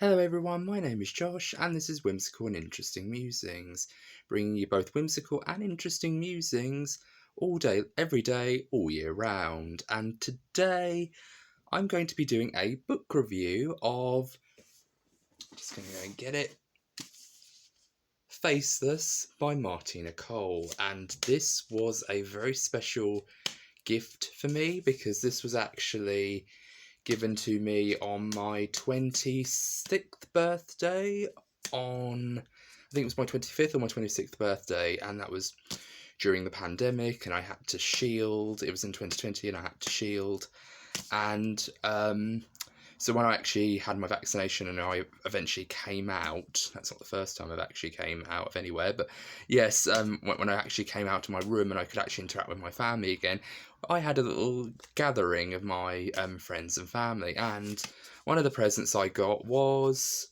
Hello everyone, my name is Josh and this is Whimsical and Interesting Musings, bringing you both whimsical and interesting musings all day, every day, all year round. And today I'm going to be doing a book review of, just going to go and get it, Faceless by Martina Cole. And this was a very special gift for me because this was actually given to me on my 26th birthday I think it was my 25th or my 26th birthday, and that was during the pandemic, and I had to shield. It was in 2020 and I had to shield, and so when I actually had my vaccination and I eventually came out, that's not the first time I've actually came out of anywhere, but yes, when I actually came out to my room and I could actually interact with my family again, I had a little gathering of my friends and family, and one of the presents I got was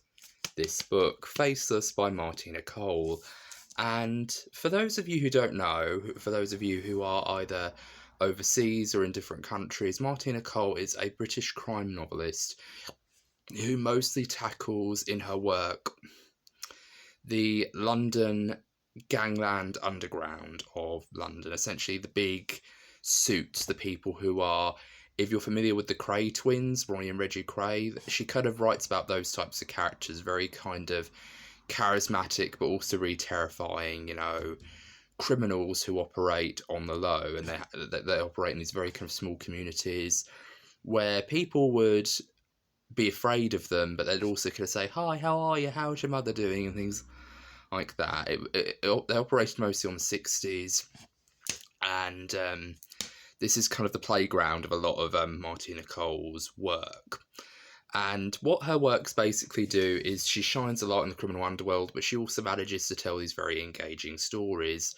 this book, Faceless by Martina Cole. And for those of you who don't know, for those of you who are either overseas or in different countries, Martina Cole is a British crime novelist who mostly tackles in her work the London gangland underground of London, essentially the big suits, the people who are, if you're familiar with the Cray twins, Ronnie and Reggie Cray, she kind of writes about those types of characters, very kind of charismatic but also really terrifying, criminals who operate on the low, and they operate in these very kind of small communities where people would be afraid of them, but they'd also kind of say, "Hi, how are you? How's your mother doing?" and things like that. They operated mostly on the 60s, and this is kind of the playground of a lot of Martina Cole's work. And what her works basically do is she shines a light on the criminal underworld, but she also manages to tell these very engaging stories.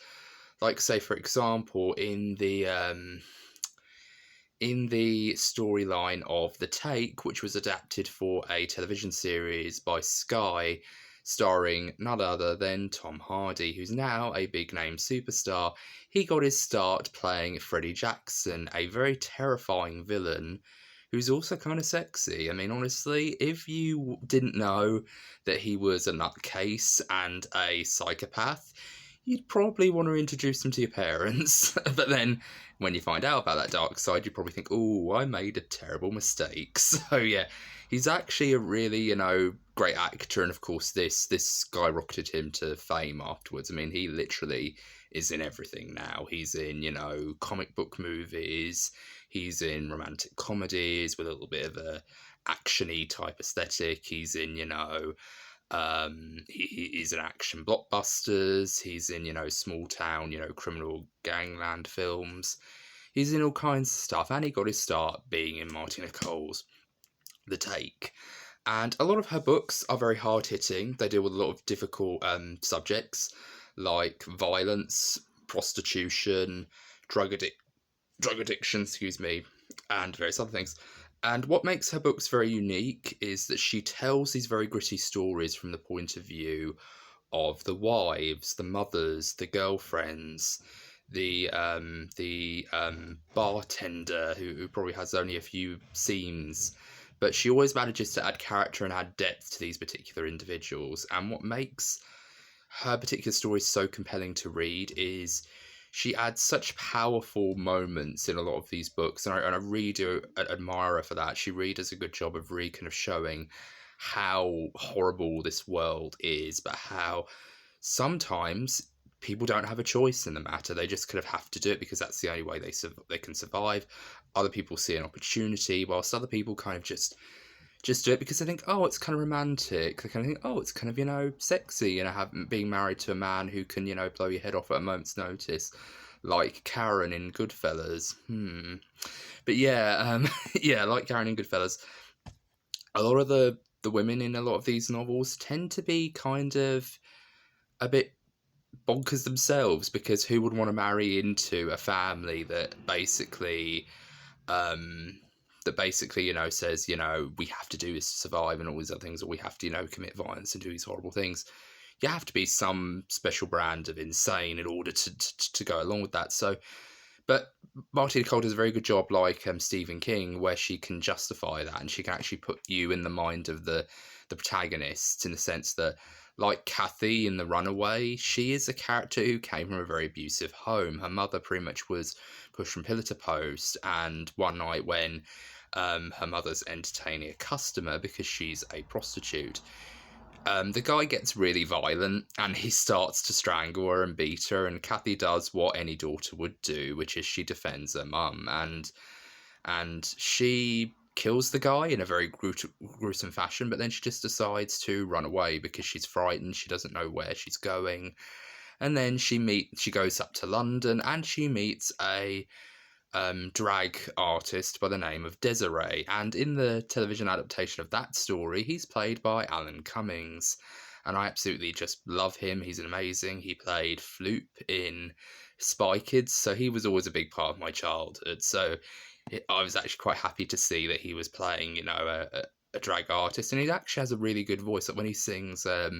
Like, say, for example, in the storyline of The Take, which was adapted for a television series by Sky, starring none other than Tom Hardy, who's now a big-name superstar. He got his start playing Freddie Jackson, a very terrifying villain who's also kind of sexy. I mean, honestly, if you didn't know that he was a nutcase and a psychopath, you'd probably want to introduce him to your parents. But then, when you find out about that dark side, you probably think, "Oh, I made a terrible mistake." So yeah, he's actually a really, great actor, and of course, this skyrocketed him to fame afterwards. I mean, he literally is in everything now. He's in, comic book movies. He's in romantic comedies with a little bit of a action-y type aesthetic. He's in, he's in action blockbusters. He's in, small town, criminal gangland films. He's in all kinds of stuff, and he got his start being in Martina Cole's The Take. And a lot of her books are very hard-hitting. They deal with a lot of difficult subjects like violence, prostitution, drug addiction, and various other things. And what makes her books very unique is that she tells these very gritty stories from the point of view of the wives, the mothers, the girlfriends, the bartender who probably has only a few scenes. But she always manages to add character and add depth to these particular individuals. And what makes her particular stories so compelling to read is she adds such powerful moments in a lot of these books, and I really do admire her for that. She really does a good job of really kind of showing how horrible this world is, but how sometimes people don't have a choice in the matter. They just kind of have to do it because that's the only way they can survive. Other people see an opportunity, whilst other people kind of just do it because they think, oh, it's kind of romantic. They kind of think, oh, it's kind of, sexy, being married to a man who can, blow your head off at a moment's notice, like Karen in Goodfellas. But yeah, like Karen in Goodfellas. A lot of the women in a lot of these novels tend to be kind of a bit bonkers themselves, because who would want to marry into a family that basically says, we have to do this to survive and all these other things, or we have to, commit violence and do these horrible things. You have to be some special brand of insane in order to go along with that. So, but Martina Cole does a very good job, like Stephen King, where she can justify that, and she can actually put you in the mind of the the protagonists, in the sense that, like Kathy in The Runaway, she is a character who came from a very abusive home. Her mother pretty much was pushed from pillar to post, and one night when her mother's entertaining a customer because she's a prostitute, the guy gets really violent and he starts to strangle her and beat her, and Kathy does what any daughter would do, which is she defends her mum, and she kills the guy in a very gruesome fashion, but then she just decides to run away because she's frightened. She doesn't know where she's going. And then she goes up to London and she meets a drag artist by the name of Desiree. And in the television adaptation of that story, he's played by Alan Cummings. And I absolutely just love him. He's amazing. He played Floop in Spy Kids, so he was always a big part of my childhood. So I was actually quite happy to see that he was playing, a drag artist. And he actually has a really good voice. Like when he sings a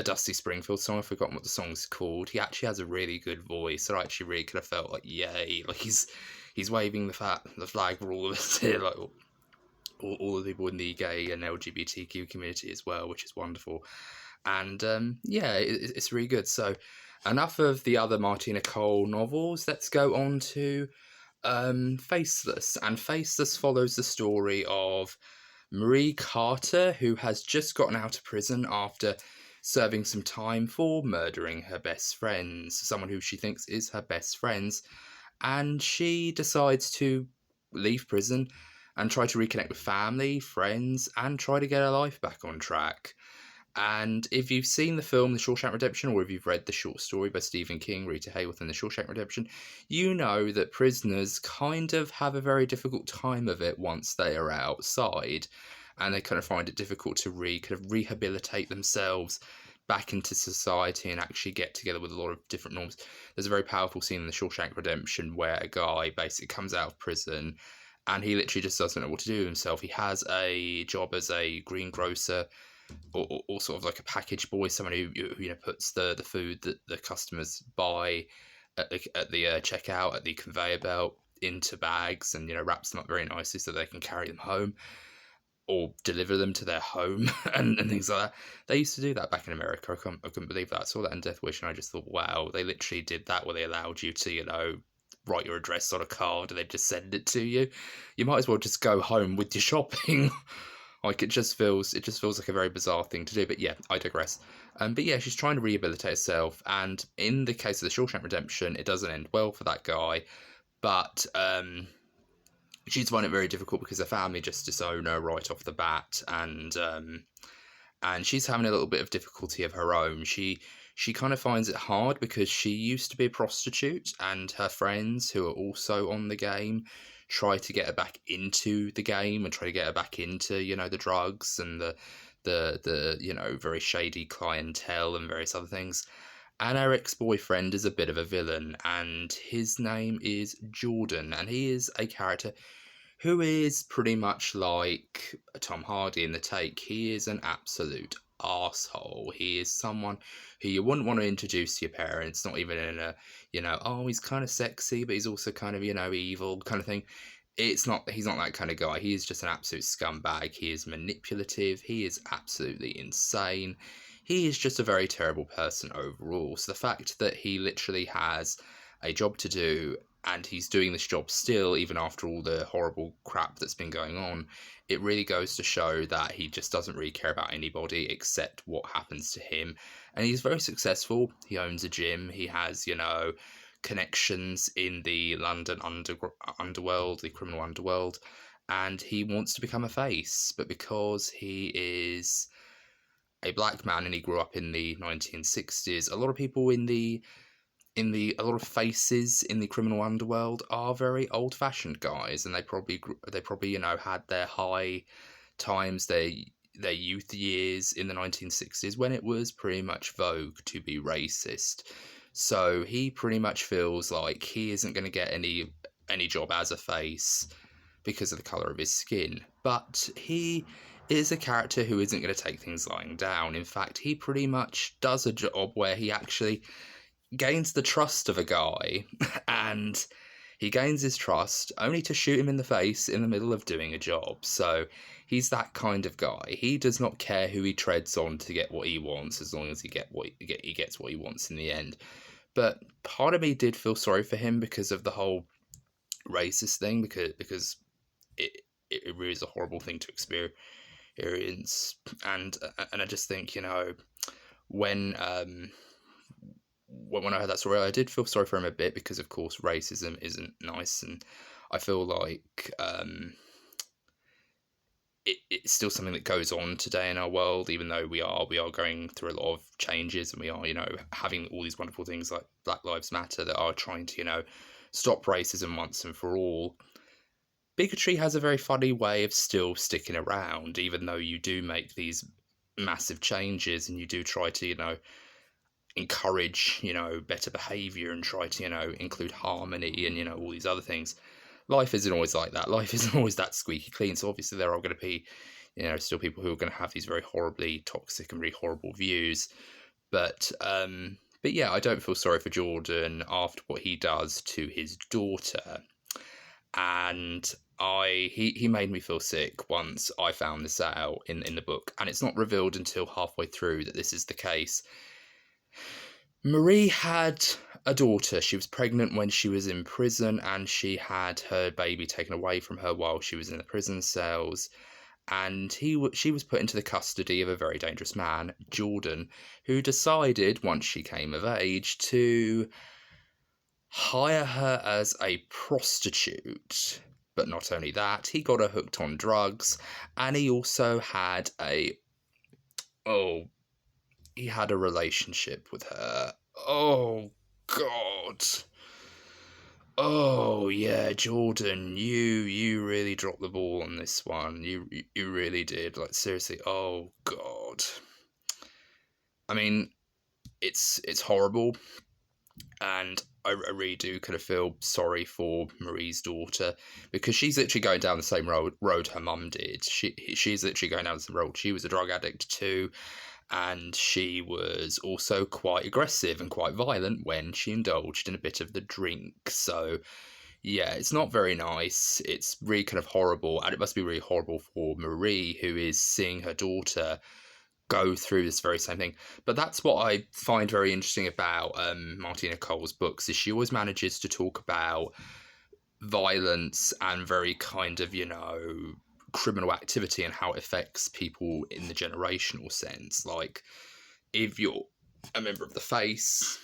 Dusty Springfield song, I've forgotten what the song's called, he actually has a really good voice. So I actually really could have felt like, yay, like he's waving the flag for all of us here, like all of the people in the gay and LGBTQ community as well, which is wonderful. And it's really good. So enough of the other Martina Cole novels. Let's go on to Faceless. And Faceless follows the story of Marie Carter, who has just gotten out of prison after serving some time for murdering her best friends, someone who she thinks is her best friends, and she decides to leave prison and try to reconnect with family, friends, and try to get her life back on track. And if you've seen the film The Shawshank Redemption, or if you've read the short story by Stephen King, Rita Hayworth and The Shawshank Redemption, you know that prisoners kind of have a very difficult time of it once they are outside, and they kind of find it difficult to rehabilitate themselves back into society and actually get together with a lot of different norms. There's a very powerful scene in The Shawshank Redemption where a guy basically comes out of prison and he literally just doesn't know what to do with himself. He has a job as a greengrocer, or sort of like a package boy, someone who puts the food that the customers buy at the checkout, at the conveyor belt, into bags and wraps them up very nicely so they can carry them home or deliver them to their home and things like that. They used to do that back in America. I couldn't believe that. I saw that in Death Wish and I just thought, wow, they literally did that, where they allowed you to write your address on a card and they just send it to you. You might as well just go home with your shopping. Like it just feels like a very bizarre thing to do. But yeah, I digress. But yeah, she's trying to rehabilitate herself, and in the case of The Shawshank Redemption, it doesn't end well for that guy. But she's finding it very difficult because her family just disown her right off the bat, and she's having a little bit of difficulty of her own. She kind of finds it hard because she used to be a prostitute, and her friends who are also on the game try to get her back into the game and try to get her back into the drugs and the very shady clientele and various other things. And her ex-boyfriend is a bit of a villain, and his name is Jordan, and he is a character who is pretty much like Tom Hardy in The Take. He is an absolute arsehole. He is someone who you wouldn't want to introduce to your parents, not even in a, he's kind of sexy, but he's also kind of, evil kind of thing. He's not that kind of guy. He is just an absolute scumbag. He is manipulative. He is absolutely insane. He is just a very terrible person overall. So the fact that he literally has a job to do and he's doing this job still, even after all the horrible crap that's been going on, it really goes to show that he just doesn't really care about anybody except what happens to him. And he's very successful. He owns a gym. He has, connections in the London underworld, the criminal underworld, and he wants to become a face. But because he is a black man and he grew up in the 1960s, a lot of people a lot of faces in the criminal underworld are very old-fashioned guys, and they probably had their high times, their youth years in the 1960s when it was pretty much vogue to be racist. So he pretty much feels like he isn't going to get any job as a face because of the colour of his skin. But he is a character who isn't going to take things lying down. In fact, he pretty much does a job where he actually gains the trust of a guy, and he gains his trust only to shoot him in the face in the middle of doing a job. So He's that kind of guy. He does not care who he treads on to get what he wants, as long as he gets what he wants in the end. But part of me did feel sorry for him because of the whole racist thing, because it really is a horrible thing to experience, and I just think, you know, when I heard that story, I did feel sorry for him a bit, because of course racism isn't nice, and I feel like it's still something that goes on today in our world, even though we are going through a lot of changes, and we are, you know, having all these wonderful things like Black Lives Matter that are trying to, you know, stop racism once and for all. Bigotry has a very funny way of still sticking around, even though you do make these massive changes and you do try to, you know, encourage, you know, better behaviour and try to, you know, include harmony and, you know, all these other things. Life isn't always like that. Life isn't always that squeaky clean. So obviously there are going to be, you know, still people who are going to have these very horribly toxic and really horrible views. But yeah, I don't feel sorry for Jordan after what he does to his daughter. And he made me feel sick once I found this out in the book, and it's not revealed until halfway through that this is the case. Marie had a daughter. She was pregnant when she was in prison, and she had her baby taken away from her while she was in the prison cells. And she was put into the custody of a very dangerous man, Jordan, who decided, once she came of age, to hire her as a prostitute. But not only that, he got her hooked on drugs, and he also had a relationship with her. Oh, God. Oh, yeah, Jordan, you really dropped the ball on this one. You really did. Like, seriously, oh, God. I mean, it's horrible, and I really do kind of feel sorry for Marie's daughter, because she's literally going down the same road her mum did. She's literally going down the same road. She was a drug addict too, and she was also quite aggressive and quite violent when she indulged in a bit of the drink. So yeah, it's not very nice. It's really kind of horrible, and it must be really horrible for Marie, who is seeing her daughter go through this very same thing. But that's what I find very interesting about Martina Cole's books, is she always manages to talk about violence and very kind of, you know, criminal activity and how it affects people in the generational sense. Like, if you're a member of the Face,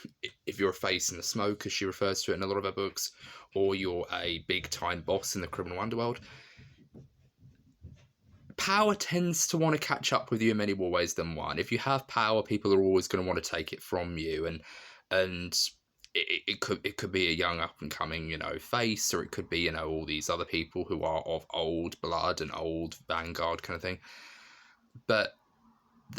if you're a face in the smoke, as she refers to it in a lot of her books, or you're a big time boss in the criminal underworld, power tends to want to catch up with you in many more ways than one. If you have power, people are always going to want to take it from you, and it could be a young up and coming, you know, face, or it could be, you know, all these other people who are of old blood and old vanguard kind of thing. But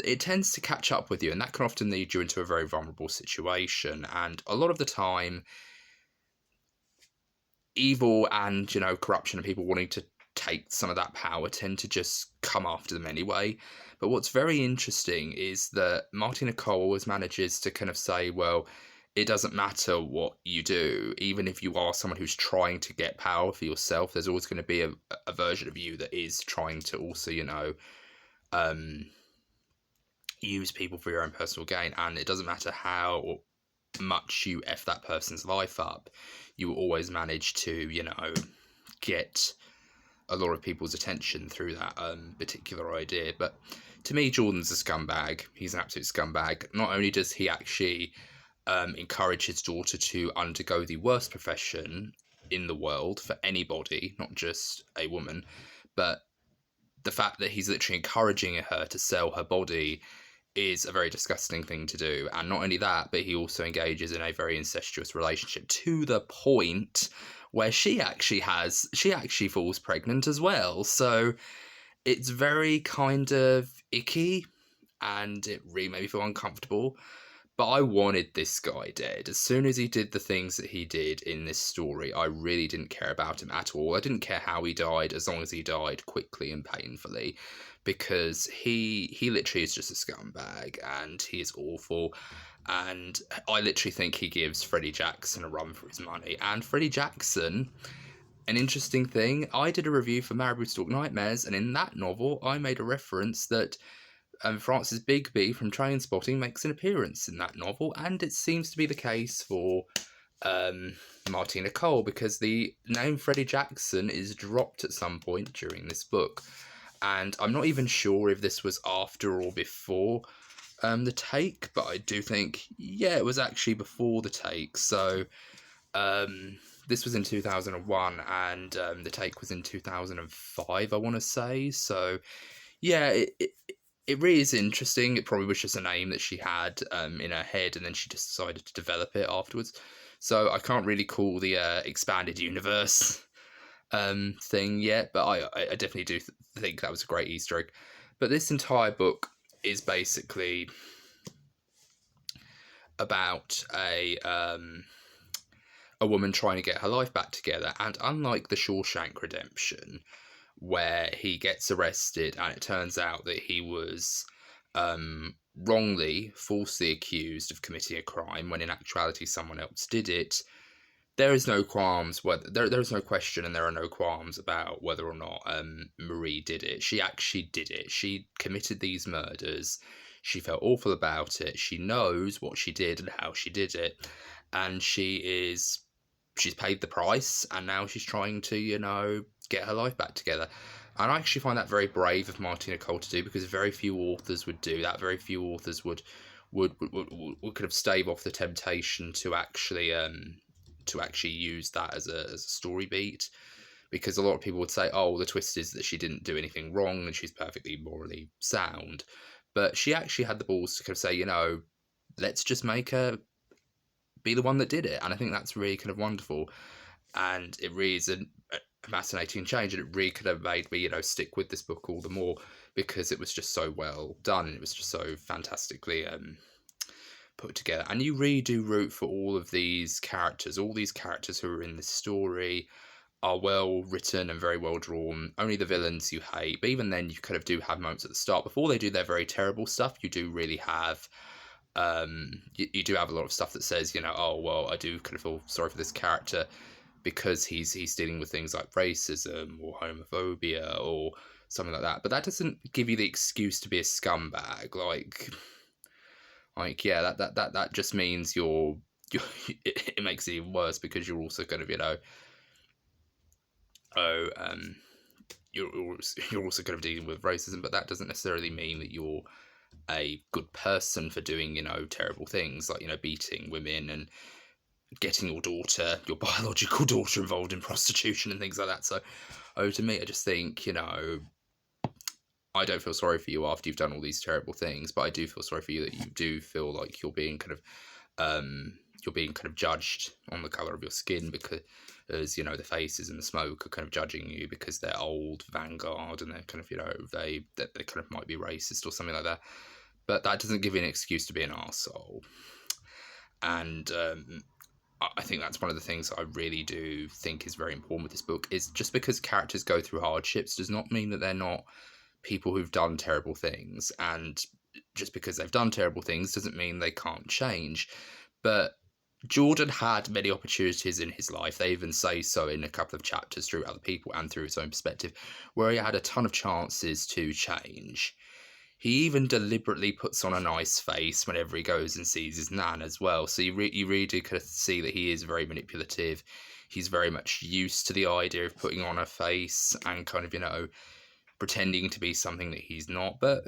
it tends to catch up with you, and that can often lead you into a very vulnerable situation. And a lot of the time, evil and, you know, corruption and people wanting to take some of that power tend to just come after them anyway. But what's very interesting is that Martina Cole always manages to kind of say, well, it doesn't matter what you do, even if you are someone who's trying to get power for yourself, there's always going to be a version of you that is trying to also, you know, use people for your own personal gain. And it doesn't matter how much you F that person's life up, you will always manage to, you know, get a lot of people's attention through that particular idea. But to me, Jordan's a scumbag. He's an absolute scumbag. Not only does he actually encourage his daughter to undergo the worst profession in the world for anybody, not just a woman, but the fact that he's literally encouraging her to sell her body is a very disgusting thing to do. And not only that, but he also engages in a very incestuous relationship, to the point where she actually falls pregnant as well. So it's very kind of icky, and it really made me feel uncomfortable. But I wanted this guy dead. As soon as he did the things that he did in this story, I really didn't care about him at all. I didn't care how he died, as long as he died quickly and painfully, because he literally is just a scumbag, and he is awful. And I literally think he gives Freddie Jackson a run for his money. And Freddie Jackson, an interesting thing, I did a review for Marabou Stalk Nightmares, and in that novel, I made a reference that Francis Bigby from Trainspotting makes an appearance in that novel, and it seems to be the case for Martina Cole, because the name Freddie Jackson is dropped at some point during this book, and I'm not even sure if this was after or before the take, but I do think, yeah, it was actually before the take. So this was in 2001, and the take was in 2005, I want to say. So yeah, it really is interesting. It probably was just a name that she had in her head, and then she just decided to develop it afterwards. So I can't really call the expanded universe thing yet, but I definitely do think that was a great Easter egg. But this entire book is basically about a woman trying to get her life back together, and unlike the Shawshank Redemption, where he gets arrested and it turns out that he was wrongly, falsely accused of committing a crime when in actuality someone else did it, there is no qualms whether there is no question, and there are no qualms about whether or not Marie did it. She actually did it. She committed these murders. She felt awful about it. She knows what she did and how she did it, and she's paid the price, and now she's trying to get her life back together. And I actually find that very brave of Martina Cole to do, because very few authors would do that. Very few authors would kind of stave off the temptation to actually use that as a story beat, because a lot of people would say, oh, the twist is that she didn't do anything wrong and she's perfectly morally sound. But she actually had the balls to kind of say, let's just make her be the one that did it. And I think that's really kind of wonderful. And it really is a fascinating change, and it really could have made me, stick with this book all the more, because it was just so well done. It was just so fantastically put together, and you really do root for all of these characters. All these characters who are in this story are well written and very well drawn. Only the villains you hate, but even then you kind of do have moments at the start before they do their very terrible stuff. You do really have you do have a lot of stuff that says, oh well, I do kind of feel sorry for this character because he's dealing with things like racism or homophobia or something like that. But that doesn't give you the excuse to be a scumbag. Like yeah, that just means you're it makes it even worse, because you're also kind of you're also kind of dealing with racism, but that doesn't necessarily mean that you're a good person for doing terrible things like beating women and getting your biological daughter involved in prostitution and things like that. So to me, I just think I don't feel sorry for you after you've done all these terrible things, but I do feel sorry for you that you do feel like you're being kind of judged on the color of your skin, because the faces and the smoke are kind of judging you because they're old vanguard, and they're kind of they kind of might be racist or something like that. But that doesn't give you an excuse to be an arsehole. And I think that's one of the things I really do think is very important with this book, is just because characters go through hardships does not mean that they're not people who've done terrible things. And just because they've done terrible things doesn't mean they can't change. But Jordan had many opportunities in his life. They even say so in a couple of chapters through other people and through his own perspective, where he had a ton of chances to change. He even deliberately puts on a nice face whenever he goes and sees his nan as well. So you really do kind of see that he is very manipulative. He's very much used to the idea of putting on a face and kind of, pretending to be something that he's not. But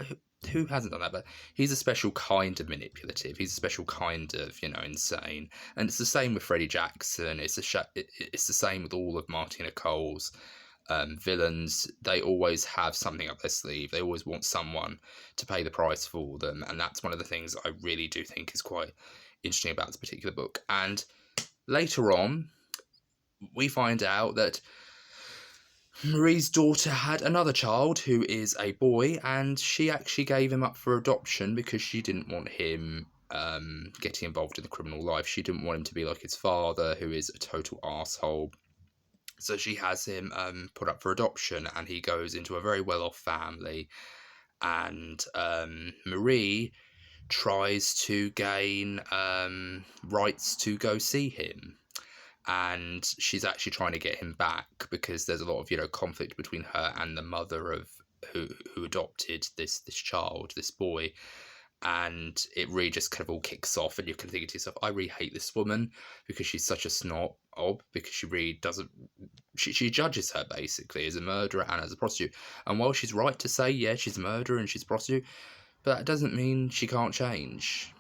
who hasn't done that? But he's a special kind of manipulative. He's a special kind of, insane. And it's the same with Freddie Jackson. It's the same with all of Martina Cole's villains. They always have something up their sleeve. They always want someone to pay the price for them, and that's one of the things I really do think is quite interesting about this particular book. And later on, we find out that Marie's daughter had another child who is a boy, and she actually gave him up for adoption because she didn't want him getting involved in the criminal life. She didn't want him to be like his father, who is a total arsehole. So she has him put up for adoption, and he goes into a very well-off family. And Marie tries to gain rights to go see him. and she's actually trying to get him back because there's a lot of conflict between her and the mother of who adopted this child, this boy. And it really just kind of all kicks off, and you can think to yourself, I really hate this woman because she's such a snob, because she really doesn't, she judges her basically as a murderer and as a prostitute. And while she's right to say, yeah, she's a murderer and she's a prostitute, but that doesn't mean she can't change.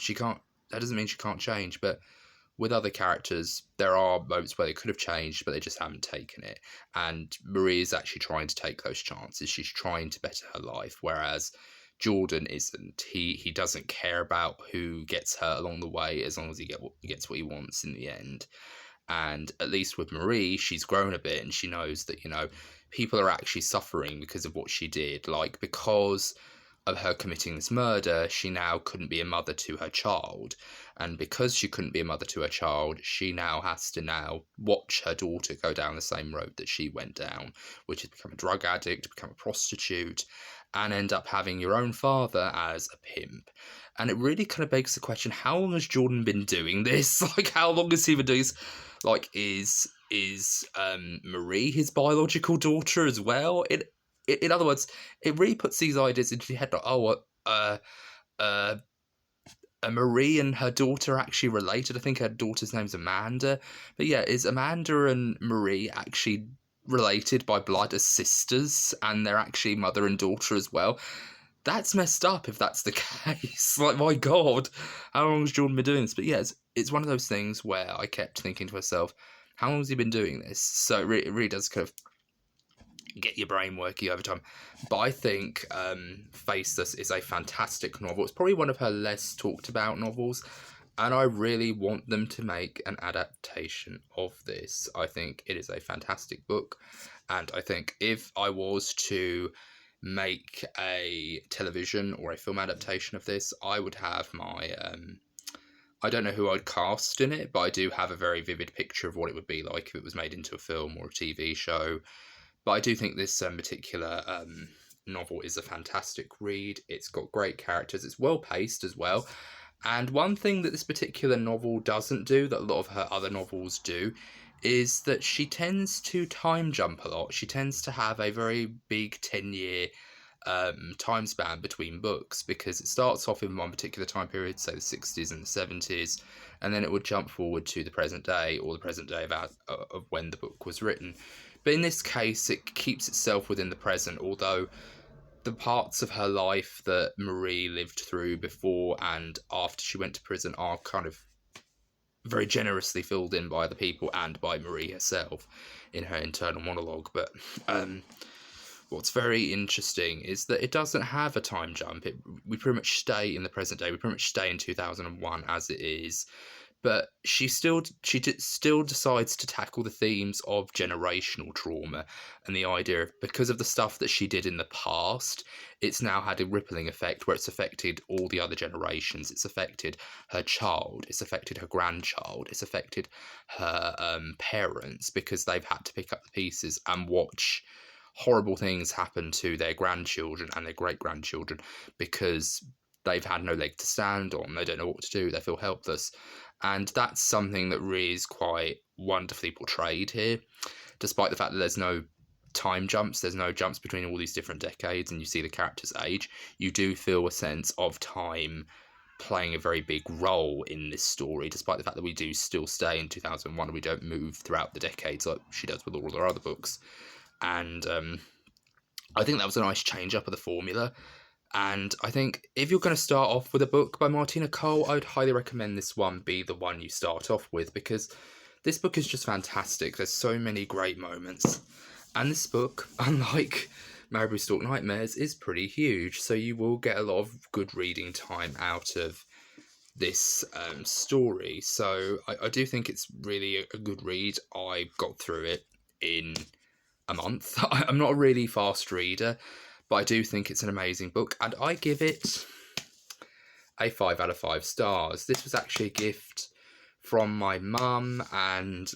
That doesn't mean she can't change. But with other characters, there are moments where they could have changed, but they just haven't taken it. And Marie is actually trying to take those chances. She's trying to better her life, whereas Jordan isn't. He doesn't care about who gets hurt along the way, as long as he gets what he wants in the end. And at least with Marie, she's grown a bit, and she knows that people are actually suffering because of what she did. Like, because of her committing this murder, she now couldn't be a mother to her child. And because she couldn't be a mother to her child, she now has to watch her daughter go down the same road that she went down, which is become a drug addict, become a prostitute, and end up having your own father as a pimp. And it really kind of begs the question, how long has Jordan been doing this? Like, how long has he been doing this? Like, is Marie his biological daughter as well? In other words, it really puts these ideas into your head, like, are Marie and her daughter actually related? I think her daughter's name's Amanda. But yeah, is Amanda and Marie actually related by blood as sisters, and they're actually mother and daughter as well? That's messed up if that's the case. Like, my God, how long has Jordan been doing this? But yeah, it's one of those things where I kept thinking to myself, how long has he been doing this? So it really does kind of get your brain working over time. But I think Faceless is a fantastic novel. It's probably one of her less talked about novels, and I really want them to make an adaptation of this. I think it is a fantastic book, and I think if I was to make a television or a film adaptation of this, I would have my I don't know who I'd cast in it, but I do have a very vivid picture of what it would be like if it was made into a film or a TV show. But I do think this particular novel is a fantastic read. It's got great characters. It's well paced as well. And one thing that this particular novel doesn't do, that a lot of her other novels do, is that she tends to time jump a lot. She tends to have a very big 10-year time span between books, because it starts off in one particular time period, say the 60s and the 70s, and then it would jump forward to the present day, or the present day of when the book was written. But in this case, it keeps itself within the present, although the parts of her life that Marie lived through before and after she went to prison are kind of very generously filled in by the people and by Marie herself in her internal monologue. But what's very interesting is that it doesn't have a time jump. We pretty much stay in the present day. We pretty much stay in 2001 as it is. But she still decides to tackle the themes of generational trauma and the idea of, because of the stuff that she did in the past, it's now had a rippling effect where it's affected all the other generations. It's affected her child, it's affected her grandchild, it's affected her parents, because they've had to pick up the pieces and watch horrible things happen to their grandchildren and their great-grandchildren because they've had no leg to stand on. They don't know what to do. They feel helpless. And that's something that really is quite wonderfully portrayed here, despite the fact that there's no time jumps, there's no jumps between all these different decades, and you see the characters age. You do feel a sense of time playing a very big role in this story, despite the fact that we do still stay in 2001 and we don't move throughout the decades like she does with all her other books. And I think that was a nice change up of the formula. And I think if you're going to start off with a book by Martina Cole, I would highly recommend this one be the one you start off with, because this book is just fantastic. There's so many great moments. And this book, unlike Marabou Stalk Nightmares, is pretty huge. So you will get a lot of good reading time out of this story. So I do think it's really a good read. I got through it in a month. I'm not a really fast reader, but I do think it's an amazing book, and I give it a 5 out of 5 stars. This was actually a gift from my mum, and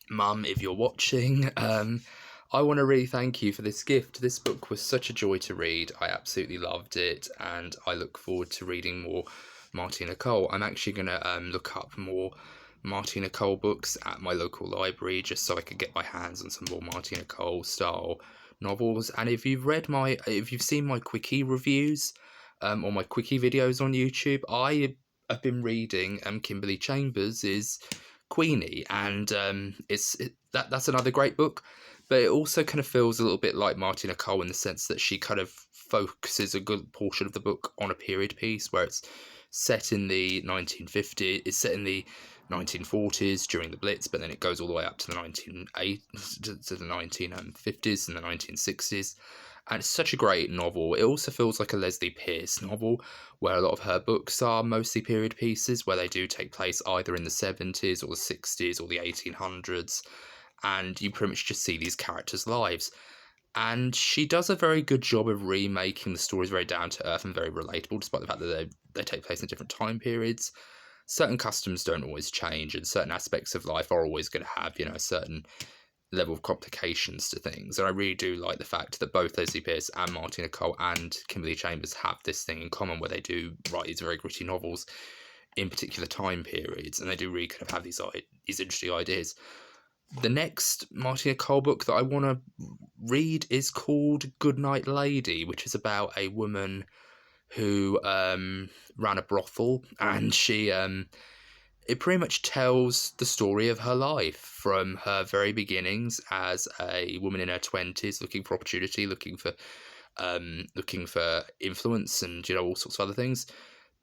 Mum, if you're watching, I want to really thank you for this gift. This book was such a joy to read. I absolutely loved it, and I look forward to reading more Martina Cole. I'm actually going to look up more Martina Cole books at my local library just so I could get my hands on some more Martina Cole style novels. And if you've seen my quickie reviews, or my quickie videos on YouTube, I have been reading Kimberly Chambers' Queenie, and that's another great book. But it also kind of feels a little bit like Martina Cole in the sense that she kind of focuses a good portion of the book on a period piece where it's set in the 1950s, it's set in the 1940s during the Blitz, but then it goes all the way up to the 1950s and the 1960s. And it's such a great novel. It also feels like a Leslie Pierce novel, where a lot of her books are mostly period pieces, where they do take place either in the 70s or the 60s or the 1800s. And you pretty much just see these characters' lives. And she does a very good job of remaking the stories very down to earth and very relatable, despite the fact that they take place in different time periods. Certain customs don't always change, and certain aspects of life are always going to have, a certain level of complications to things. And I really do like the fact that both Leslie Pierce and Martina Cole and Kimberly Chambers have this thing in common, where they do write these very gritty novels in particular time periods, and they do really kind of have these interesting ideas. The next Martina Cole book that I want to read is called Goodnight Lady, which is about a woman who ran a brothel, and she it pretty much tells the story of her life from her very beginnings as a woman in her 20s, looking for opportunity, looking for influence, and all sorts of other things,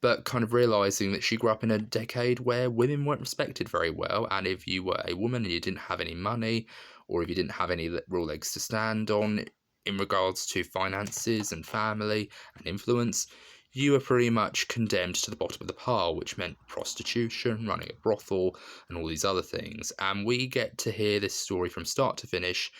but kind of realising that she grew up in a decade where women weren't respected very well, and if you were a woman and you didn't have any money, or if you didn't have any real legs to stand on in regards to finances and family and influence, you were pretty much condemned to the bottom of the pile, which meant prostitution, running a brothel, and all these other things. And we get to hear this story from start to finish,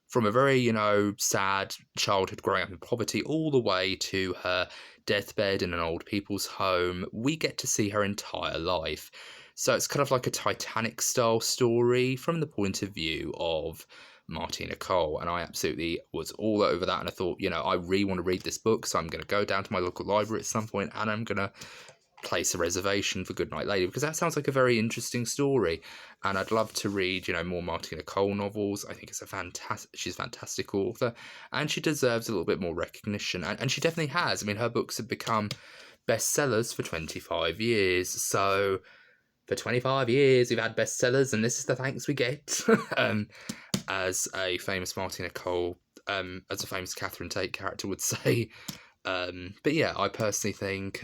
from a very, sad childhood growing up in poverty all the way to her deathbed in an old people's home. We get to see her entire life. So it's kind of like a Titanic-style story from the point of view of Martina Cole, and I absolutely was all over that, and I thought, I really want to read this book, so I'm going to go down to my local library at some point, and I'm going to place a reservation for Goodnight Lady, because that sounds like a very interesting story, and I'd love to read, more Martina Cole novels. I think she's a fantastic author, and she deserves a little bit more recognition, and she definitely has. I mean, her books have become bestsellers for 25 years, so for 25 years we've had bestsellers, and this is the thanks we get. As a famous Martina Cole, as a famous Catherine Tate character would say. But yeah, I personally think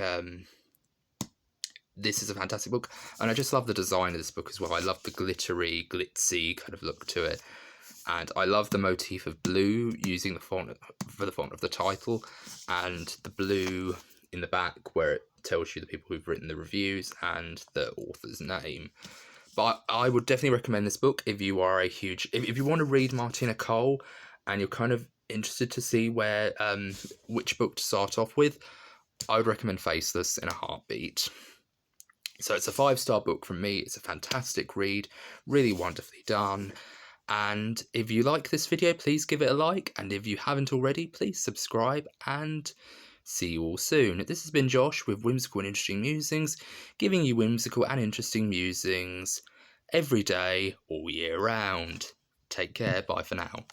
this is a fantastic book, and I just love the design of this book as well. I love the glittery, glitzy kind of look to it, and I love the motif of blue using the font for the font of the title, and the blue in the back where it tells you the people who've written the reviews and the author's name. But I would definitely recommend this book if you are if you want to read Martina Cole and you're kind of interested to see which book to start off with. I would recommend Faceless in a heartbeat. So it's a 5-star book from me. It's a fantastic read, really wonderfully done. And if you like this video, please give it a like. And if you haven't already, please subscribe, and see you all soon. This has been Josh with Whimsical and Interesting Musings, giving you whimsical and interesting musings every day, all year round. Take care. Bye for now.